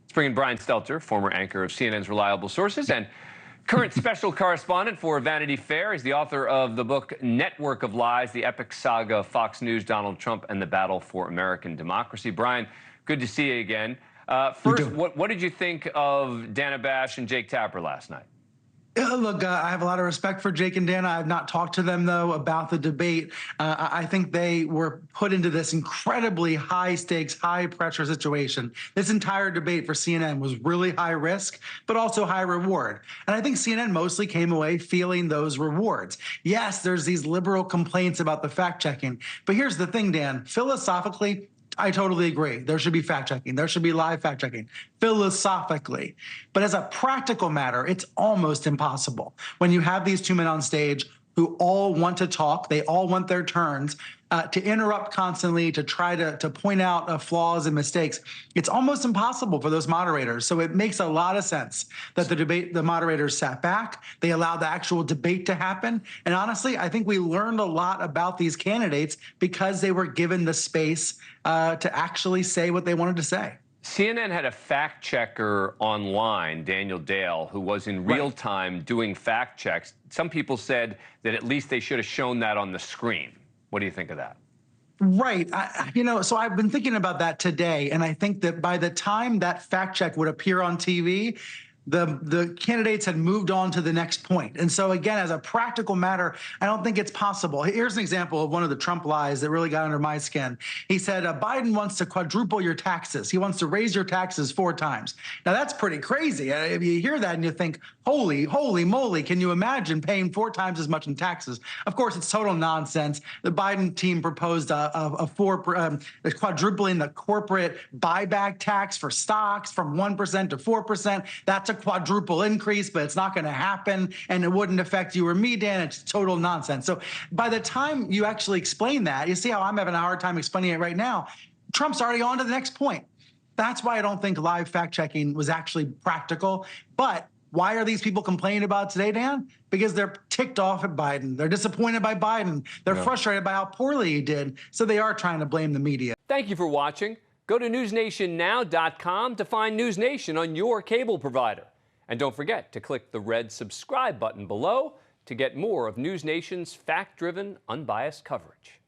Let's bring in Brian Stelter, former anchor of CNN's Reliable Sources and current special correspondent for Vanity Fair. He's the author of the book Network of Lies, the epic saga of Fox News, Donald Trump, and the battle for American democracy. Brian, good to see you again. First, what did you think of Dana Bash and Jake Tapper last night? Look, I have a lot of respect for Jake and Dana. I have not talked to them, though, about the debate. I think they were put into this incredibly high-stakes, high-pressure situation. This entire debate for CNN was really high risk, but also high reward. And I think CNN mostly came away feeling those rewards. Yes, there's these liberal complaints about the fact-checking. But here's the thing, Dan. Philosophically, I totally agree. There should be fact-checking. There should be live fact-checking, philosophically. But as a practical matter, it's almost impossible. When you have these two men on stage who all want to talk, they all want their turns, to interrupt constantly, to try to point out flaws and mistakes, it's almost impossible for those moderators. So it makes a lot of sense that the moderators sat back, they allowed the actual debate to happen. And honestly, I think we learned a lot about these candidates because they were given the space to actually say what they wanted to say. CNN had a fact checker online, Daniel Dale, who was in real time doing fact checks. Some people said that at least they should have shown that on the screen. What do you think of that? Right. So I've been thinking about that today, and I think that by the time that fact check would appear on TV, the candidates had moved on to the next point. And so again, as a practical matter, I don't think it's possible. Here's an example of one of the Trump lies that really got under my skin. He said, Biden wants to quadruple your taxes. He wants to raise your taxes 4 times. Now that's pretty crazy. If you hear that and you think, holy moly, can you imagine paying 4 times as much in taxes? Of course, it's total nonsense. The Biden team proposed quadrupling the corporate buyback tax for stocks from 1% to 4%. That's a quadruple increase, but it's not going to happen, and it wouldn't affect you or me, Dan. It's total nonsense. So by the time you actually explain that, you see how I'm having a hard time explaining it right now. Trump's already on to the next point. That's why I don't think live fact-checking was actually practical. But why are these people complaining about it today, Dan? Because they're ticked off at Biden. They're disappointed by Biden. They're frustrated by how poorly he did. So they are trying to blame the media. Thank you for watching. Go to newsnationnow.com to find NewsNation on your cable provider. And don't forget to click the red subscribe button below to get more of NewsNation's fact-driven, unbiased coverage.